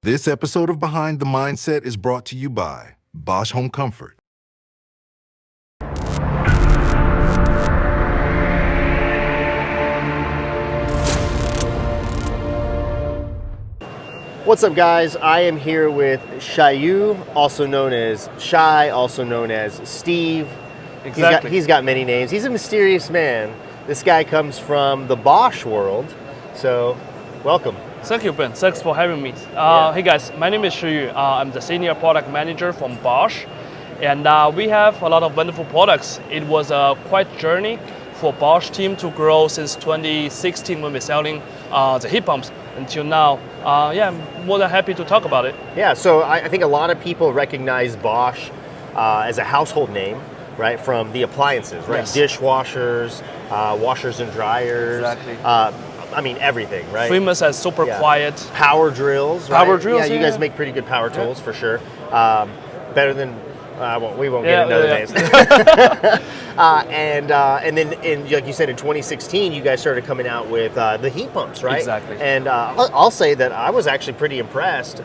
This episode of Behind the Mindset is brought to you by Bosch Home Comfort. What's up, guys? I am here with Shiyu, also known as Shy, also known as Steve. Exactly. He's got many names. He's a mysterious man. This guy comes from the Bosch world, so welcome. Thank you, Ben. Thanks for having me. Hey guys, my name is Shiyu. I'm the Senior Product Manager from Bosch. And we have a lot of wonderful products. It was a quite journey for Bosch team to grow since 2016 when we're selling the heat pumps until now. I'm more than happy to talk about it. Yeah, so I think a lot of people recognize Bosch as a household name, right, from the appliances, right? Yes. Dishwashers, washers and dryers. Exactly. I mean, everything, right? Famous as super quiet. Power drills, right? Power drills, Yeah, you guys make pretty good power tools for sure. Better than, we won't get into other names. And then, like you said, in 2016, you guys started coming out with the heat pumps, right? Exactly. And I'll say that I was actually pretty impressed.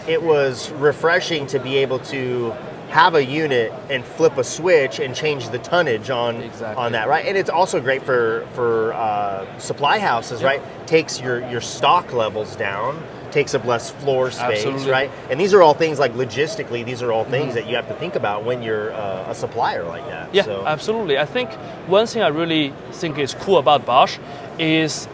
It was refreshing to be able to have a unit and flip a switch and change the tonnage on that, right? And it's also great for supply houses, right? Takes your stock levels down, takes up less floor space, right? And these are all things like logistically, these are all things that you have to think about when you're a supplier like that. Yeah, absolutely. I think one thing I really think is cool about Bosch is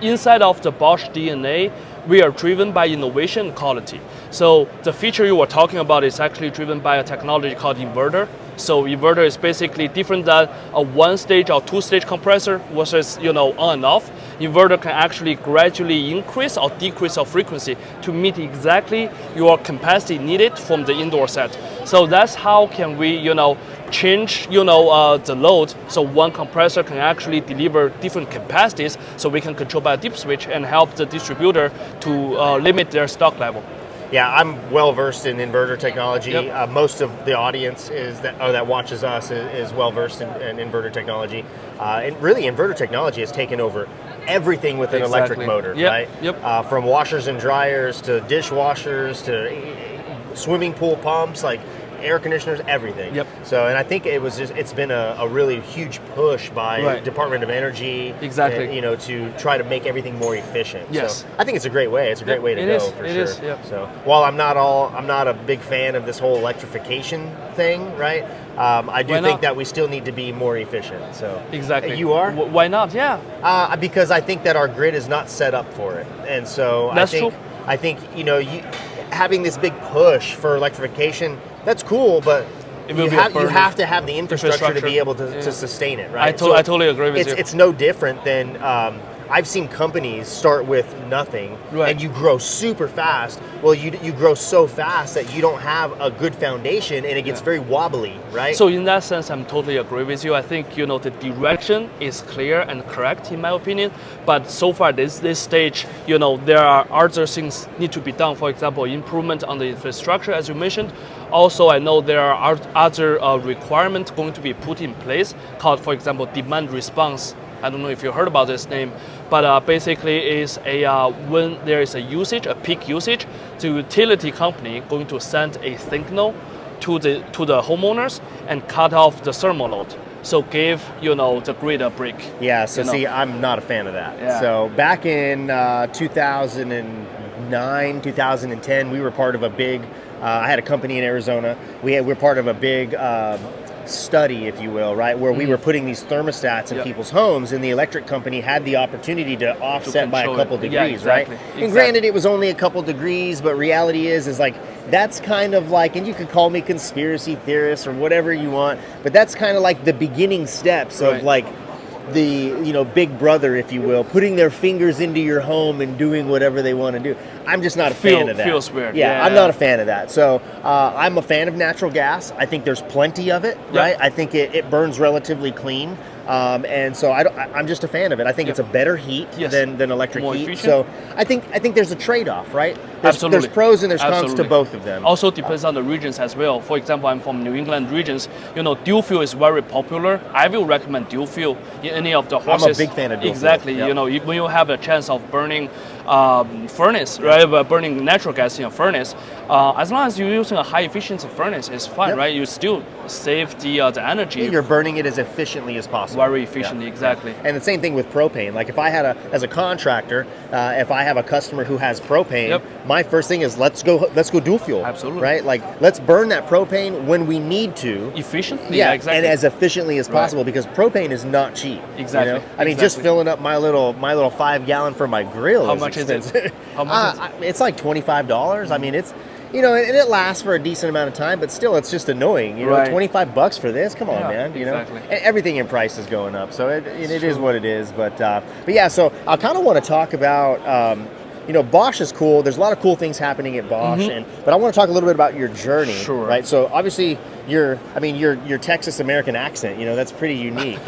inside of the Bosch DNA, we are driven by innovation and quality. So the feature you were talking about is actually driven by a technology called inverter. So inverter is basically different than a one-stage or two-stage compressor versus on and off. Inverter can actually gradually increase or decrease your frequency to meet exactly your capacity needed from the indoor set. So that's how can we change the load, so one compressor can actually deliver different capacities, so we can control by a dip switch and help the distributor to limit their stock level. Yeah, I'm well versed in inverter technology. Yep. Most of the audience that watches us is well versed in inverter technology. And really, inverter technology has taken over everything with an electric motor, right? Yep. From washers and dryers to dishwashers to swimming pool pumps, like air conditioners, everything. Yep. So, and I think it's been a really huge push by Department of Energy. Exactly. To try to make everything more efficient. Yes. So I think it's a great way. It's a great way to go for sure. It is. Yep. So while I'm not a big fan of this whole electrification thing, right? I do think that we still need to be more efficient. So exactly. You are? Why not? Yeah. Because I think that our grid is not set up for it, and so I think having this big push for electrification, that's cool, but you have to have the infrastructure to be able to sustain it, right? I totally agree with you. It's no different than I've seen companies start with nothing and you grow super fast. Well, you grow so fast that you don't have a good foundation and it gets very wobbly, right? So in that sense, I'm totally agree with you. I think the direction is clear and correct in my opinion. But so far this stage, there are other things need to be done. For example, improvement on the infrastructure, as you mentioned. Also, I know there are other requirements going to be put in place called, for example, demand response. I don't know if you heard about this name, but basically is when there is a peak usage, the utility company going to send a signal to the homeowners and cut off the thermal load. So give the grid a break. Yeah. So see, I'm not a fan of that. Yeah. So back in 2009, 2010, we were part of a big. I had a company in Arizona. We're part of a big study, if you will, right, where we were putting these thermostats in people's homes, and the electric company had the opportunity to offset by a couple degrees, right? And granted, it was only a couple degrees, but reality is like that's kind of like, and you could call me conspiracy theorist or whatever you want, but that's kind of like the beginning steps of like the big brother, if you will, putting their fingers into your home and doing whatever they want to do. I'm just not a fan of that. Feels weird. Yeah, I'm not a fan of that. So I'm a fan of natural gas. I think there's plenty of it, right? I think it burns relatively clean. And so I'm just a fan of it. I think it's a better heat than electric More heat. efficient. So I think there's a trade-off, right? Absolutely. There's pros and there's cons to both of them. Also depends on the regions as well. For example, I'm from New England regions. Dual fuel is very popular. I will recommend dual fuel in any of the horses. I'm a big fan of dual fuel. Exactly. When you have a chance of burning furnace, right? But burning natural gas in a furnace, as long as you're using a high efficiency furnace, it's fine, Yep. right? You still save the energy. You're burning it as efficiently as possible. Very efficiently, exactly. And the same thing with propane. Like if I had as a contractor, if I have a customer who has propane, Yep. my first thing is let's go dual fuel. Absolutely. Right? Like let's burn that propane when we need to. Efficiently, Yeah, exactly. and as efficiently as possible because propane is not cheap. Exactly, You know? I mean, just exactly. filling up my little 5-gallon for my grill. How is much is expensive. it? How much is it? It's like $25. I mean, it's and it lasts for a decent amount of time, but still, it's just annoying. Right. $25 for this? Come on, Yeah, man. exactly. And everything in price is going up, so it is what it is. But yeah, so I kind of want to talk about. Bosch is cool. There's a lot of cool things happening at Bosch, but I want to talk a little bit about your journey, Sure. right? So obviously, your Texas American accent, that's pretty unique,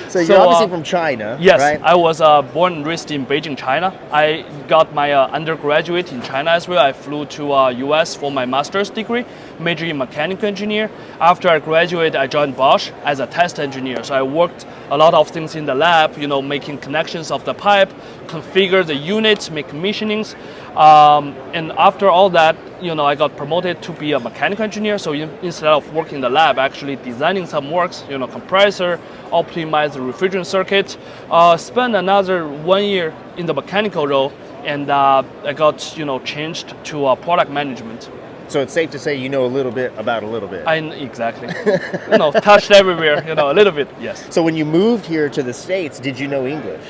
So you're obviously from China, Yes, right? I was born and raised in Beijing, China. I got my undergraduate in China as well. I flew to US for my master's degree, major in mechanical engineer. After I graduated, I joined Bosch as a test engineer. So I worked a lot of things in the lab, making connections of the pipe, configure the units, make commissionings. And after all that, I got promoted to be a mechanical engineer. So instead of working in the lab, actually designing some works, compressor, optimize the refrigerant circuit. Spent another 1 year in the mechanical role, and I got changed to product management. So it's safe to say you know a little bit about a little bit. Exactly. Touched everywhere. A little bit. Yes. So when you moved here to the States, did you know English?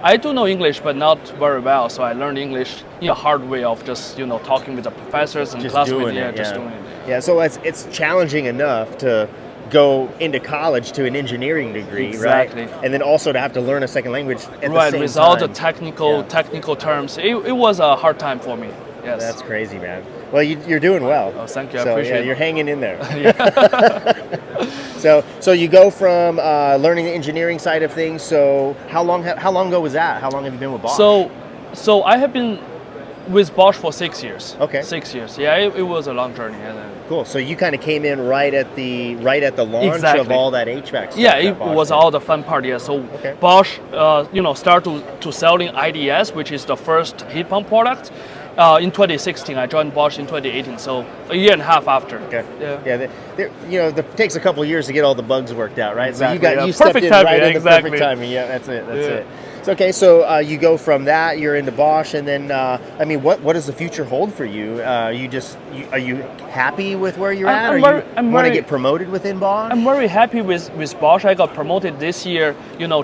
I do know English, but not very well. So I learned English in a hard way of just talking with the professors and Just classmates. doing it, Just yeah. doing it. Yeah, so it's challenging enough to go into college to an engineering degree, Exactly. right? And then also to have to learn a second language at the Right, same with time. all the technical terms, it was a hard time for me. Yes. That's crazy, man. Well, you're doing well. Oh, thank you. I So, appreciate it. you're hanging in there. So you go from learning the engineering side of things. So how long ago was that? How long have you been with Bosch? So I have been with Bosch for 6 years. Okay. 6 years. Yeah, it was a long journey. Cool. So you kind of came in right at the launch of Exactly. all that HVAC stuff. Yeah, that it Bosch was did. all the fun part. Yeah. So Okay. Bosch, started to selling IDS, which is the first heat pump product. In 2016, I joined Bosch in 2018, so a year and a half after. Okay. Yeah. It takes a couple of years to get all the bugs worked out, right? Exactly, So yeah. you stepped Perfect in timing, right in the exactly. perfect timing. Yeah, that's it. That's Yeah. it. So, okay, so you go from that, you're into Bosch, and then what does the future hold for you? Are you happy with where you're at? I'm want to very- get promoted within Bosch? I'm very happy with Bosch. I got promoted this year,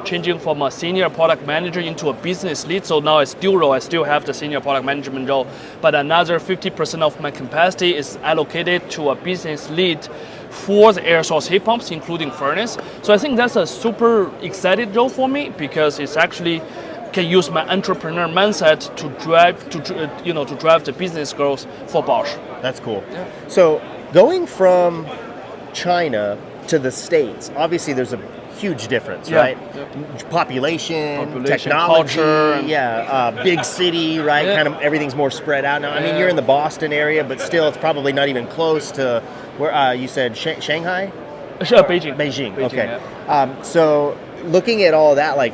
changing from a senior product manager into a business lead. So now it's dual role. I still have the senior product management role, but another 50% of my capacity is allocated to a business lead for the air source heat pumps, including furnace. So I think that's a super excited role for me because it's actually can use my entrepreneur mindset to drive the business growth for Bosch. That's cool. So going from China to the States, obviously there's a huge difference, Yeah. right? Population, technology, culture, and big city, right? Yeah. Kind of everything's more spread out now. I mean, you're in the Boston area, but still, it's probably not even close to where you said Shanghai, Beijing. Beijing. Okay. yeah. So looking at all that, like,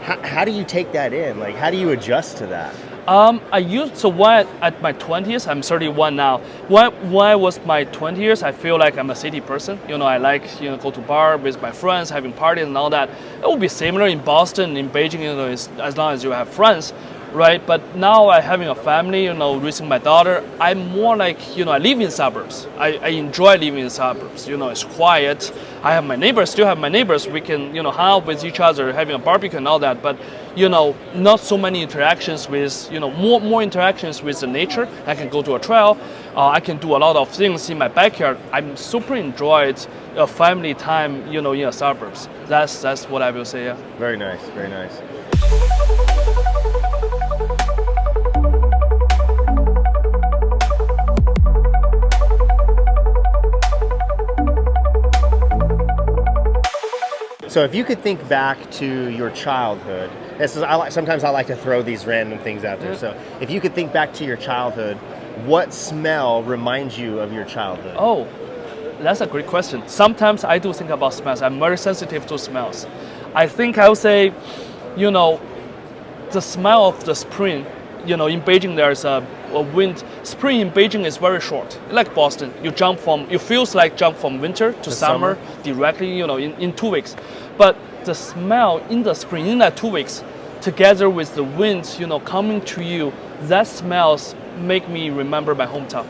how do you take that in? Like, how do you adjust to that? When at my 20s, I'm 31 now. When I was my 20 years, I feel like I'm a city person. I like go to bar with my friends, having parties and all that. It will be similar in Boston, in Beijing. As long as you have friends, right? But now I having a family, raising my daughter. I'm more like I live in suburbs. I enjoy living in suburbs. It's quiet. I have my neighbors, still have my neighbors. We can hang out with each other, having a barbecue and all that. But not so many interactions with more interactions with the nature. I can go to a trail. I can do a lot of things in my backyard. I'm super enjoyed family time. In the suburbs. That's what I will say. Yeah. Very nice. Very nice. So if you could think back to your childhood, sometimes I like to throw these random things out there. So if you could think back to your childhood, what smell reminds you of your childhood? Oh, that's a great question. Sometimes I do think about smells. I'm very sensitive to smells. I think I would say, the smell of the spring, in Beijing there's a wind. Spring in Beijing is very short. Like Boston, it feels like jump from winter to summer directly, in 2 weeks. But the smell in the spring, in that 2 weeks, together with the wind, coming to you, that smells make me remember my hometown.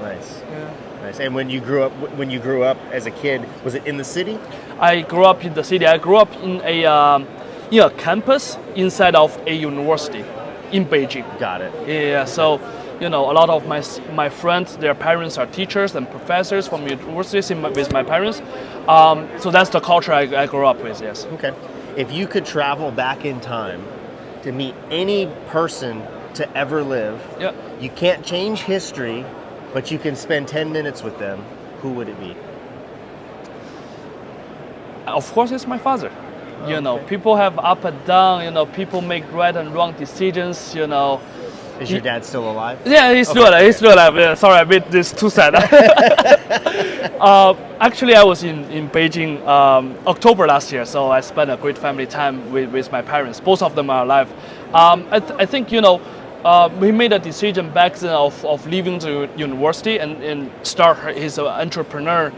Nice. Yeah. Nice. And when you grew up as a kid, was it in the city? I grew up in the city. I grew up in a campus inside of a university in Beijing. Got it. Yeah. So, a lot of my friends, their parents are teachers and professors from universities with my parents. So that's the culture I grew up with. Yes. Okay. If you could travel back in time to meet any person to ever live, Yeah. you can't change history, but you can spend 10 minutes with them, who would it be? Of course, it's my father. Okay. People have up and down. People make right and wrong decisions. Is your dad still alive? Yeah, he's still alive. He's still alive. Yeah, sorry, I made this too sad. Actually, I was in Beijing October last year, so I spent a great family time with my parents. Both of them are alive. I think we made a decision back then of leaving the university and start his entrepreneur.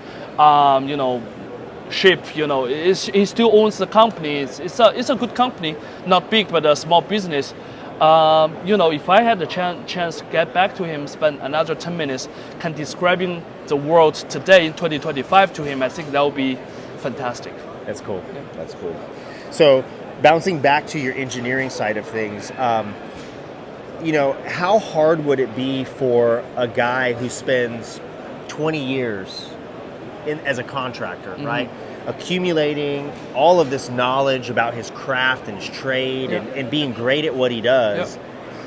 Ship. He still owns the company. It's a good company, not big, but a small business. If I had the chance to get back to him, spend another 10 minutes, describing the world today in 2025 to him, I think that would be fantastic. That's cool. Yeah. That's cool. So, bouncing back to your engineering side of things, how hard would it be for a guy who spends 20 years as a contractor, right? Accumulating all of this knowledge about his craft and his trade and being great at what he does,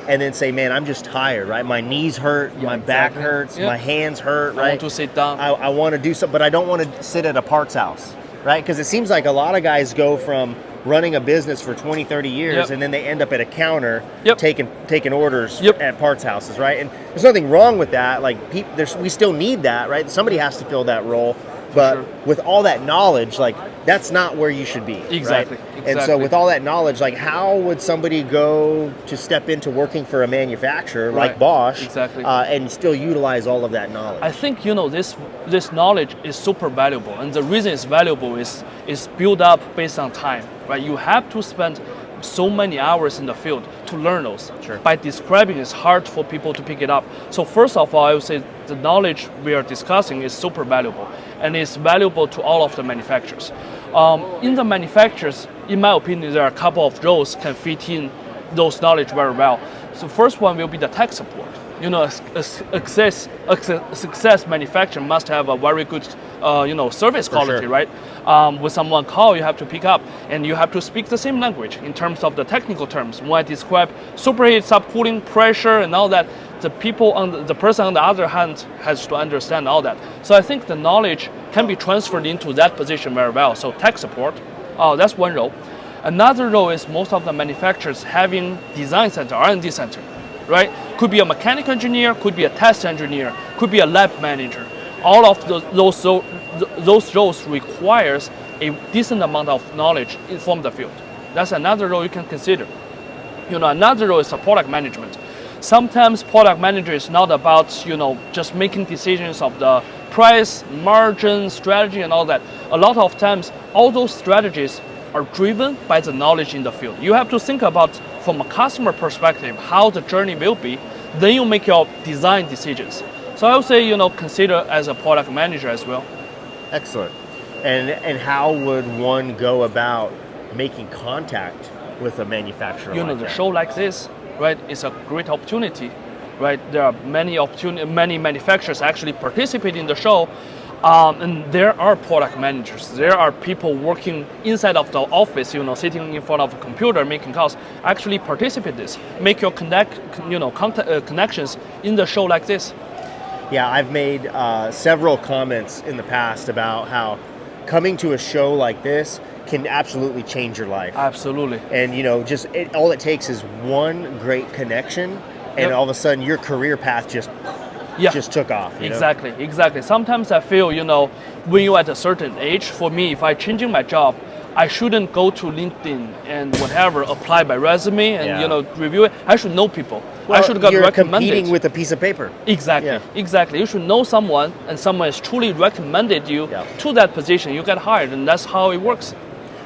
and then say, man, I'm just tired, right? My knees hurt, my back hurts, my hands hurt, right? I want to sit down. I want to do something, but I don't want to sit at a parts house, right? Because it seems like a lot of guys go from running a business for 20, 30 years, and then they end up at a counter taking orders at parts houses, right? And there's nothing wrong with that. Like, we still need that, right? Somebody has to fill that role. But with all that knowledge, like, that's not where you should be. Exactly. Right? Exactly. And so with all that knowledge, like, how would somebody go to step into working for a manufacturer like Bosch and still utilize all of that knowledge? I think, this knowledge is super valuable. And the reason it's valuable is built up based on time, right? You have to spend so many hours in the field to learn those. Sure. By describing, it's hard for people to pick it up. So first of all, I would say the knowledge we are discussing is super valuable, and it's valuable to all of the manufacturers. In the manufacturers, in my opinion, there are a couple of roles can fit in those knowledge very well. So first one will be the tech support. A success manufacturer must have a very good, service quality, right? When someone call, you have to pick up, and you have to speak the same language in terms of the technical terms. When I describe superheat, subcooling, pressure, and all that, the person on the other hand has to understand all that. So I think the knowledge can be transferred into that position very well. So tech support, that's one role. Another role is most of the manufacturers having design center, R&D center. Right? Could be a mechanical engineer, could be a test engineer, could be a lab manager. All of those roles requires a decent amount of knowledge from the field. That's another role you can consider. Another role is the product management. Sometimes product manager is not about, just making decisions of the price, margin, strategy, and all that. A lot of times, all those strategies are driven by the knowledge in the field. You have to think about, from a customer perspective, how the journey will be, then you make your design decisions. So I would say, consider as a product manager as well. Excellent. And how would one go about making contact with a manufacturer like The that? show like this, right, is a great opportunity, right? There are many manufacturers actually participate in the show. And there are product managers. There are people working inside of the office, sitting in front of a computer making calls. Actually participate in this. Make your connections in the show like this. Yeah, I've made several comments in the past about how coming to a show like this can absolutely change your life. Absolutely. And all it takes is one great connection, and all of a sudden your career path just took off. Exactly. Sometimes I feel, when you're at a certain age, for me, if I'm changing my job, I shouldn't go to LinkedIn and whatever, apply my resume and Yeah. review it. I should know people. Well, I should get you're recommended. competing with a piece of paper. Exactly, Yeah. exactly. You should know someone, and someone has truly recommended you Yeah. to that position. You get hired, and that's how it works.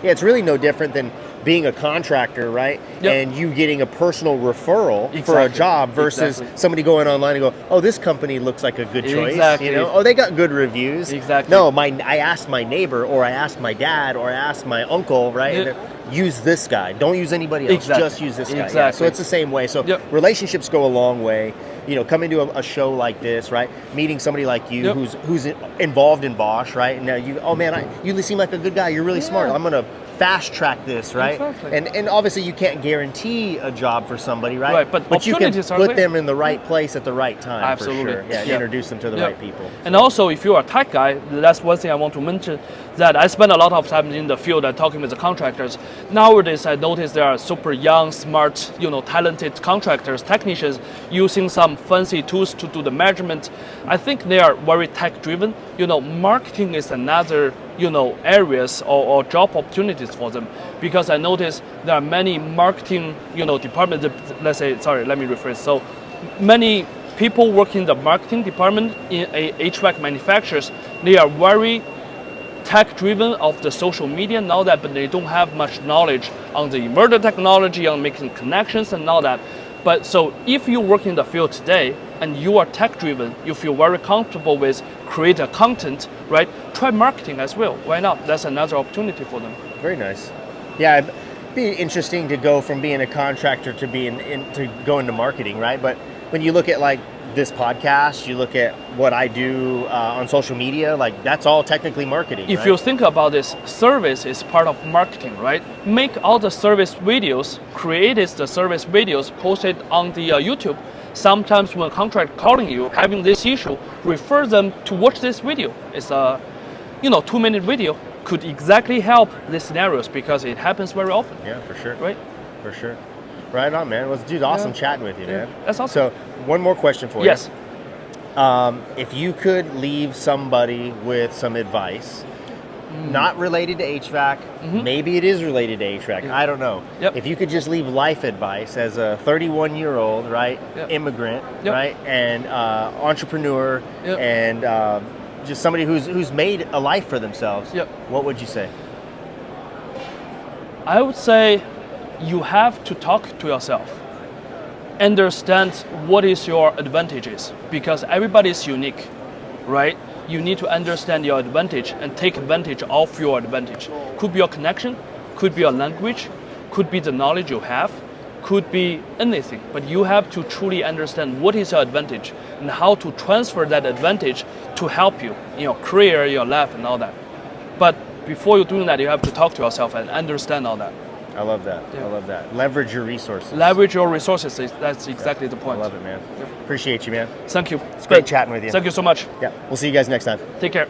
Yeah, it's really no different than being a contractor, right? Yep. And you getting a personal referral for a Exactly. job versus Exactly. somebody going online and go, "Oh, this company looks like a good choice." Exactly. You know, "Oh, they got good reviews." Exactly. No, I asked my neighbor, or I asked my dad, or I asked my uncle, right? Yeah. And use this guy. Don't use anybody else. Exactly. Just use this guy. Yeah, Exactly. so it's the same way. So Yep. relationships go a long way. You know, coming to a show like this, right? Meeting somebody like you Yep. who's involved in Bosch, right? And now oh man, you seem like a good guy. You're really smart. Yeah. I'm gonna fast track this, right? Exactly. And obviously you can't guarantee a job for somebody, right? Right, but you can opportunities are put there. them in the right place at the right time. Absolutely. For sure. Yeah, and Yeah. introduce them to the Yeah. right people. And also, if you're a tech guy, that's one thing I want to mention, that I spend a lot of time in the field and talking with the contractors. Nowadays, I notice there are super young, smart, talented contractors, technicians using some fancy tools to do the measurement. I think they are very tech driven. Marketing is another areas or job opportunities for them, because I notice there are many marketing departments. Let's say, sorry, let me rephrase. So many people work in the marketing department in a HVAC manufacturers. They are very tech driven of the social media and all that, but they don't have much knowledge on the inverter technology, on making connections and all that. But so if you work in the field today and you are tech driven, you feel very comfortable with create a content, right? Try marketing as well. Why not? That's another opportunity for them. Very nice. Yeah, it'd be interesting to go from being a contractor to to go into marketing, right? But when you look at like this podcast, you look at what I do on social media, like that's all technically marketing. If right? you think about this, service is part of marketing, right? Make all the service videos, created the service videos, posted on the YouTube. Sometimes when a contract calling you, having this issue, refer them to watch this video. It's a 2-minute video, could exactly help these scenarios because it happens very often. Yeah, for sure. Right? For sure. Right on, man. Well, dude, awesome chatting with you, Yeah, man. that's awesome. So, one more question for Yes. you. If you could leave somebody with some advice, not related to HVAC, maybe it is related to HVAC, I don't know. Yep. If you could just leave life advice as a 31-year-old, right, Yep. immigrant, Yep. right, and entrepreneur, Yep. and just somebody who's made a life for themselves, Yep. what would you say? I would say you have to talk to yourself. Understand what is your advantages, because everybody is unique, right? You need to understand your advantage and take advantage of your advantage. Could be your connection, could be your language, could be the knowledge you have, could be anything. But you have to truly understand what is your advantage and how to transfer that advantage to help you in your career, your life, and all that. But before you're doing that, you have to talk to yourself and understand all that. I love that. Yeah. I love that. Leverage your resources. Leverage your resources. That's exactly the I point. love it, man. Appreciate you, man. Thank you. It's great chatting with you. Thank you so much. Yeah. We'll see you guys next time. Take care.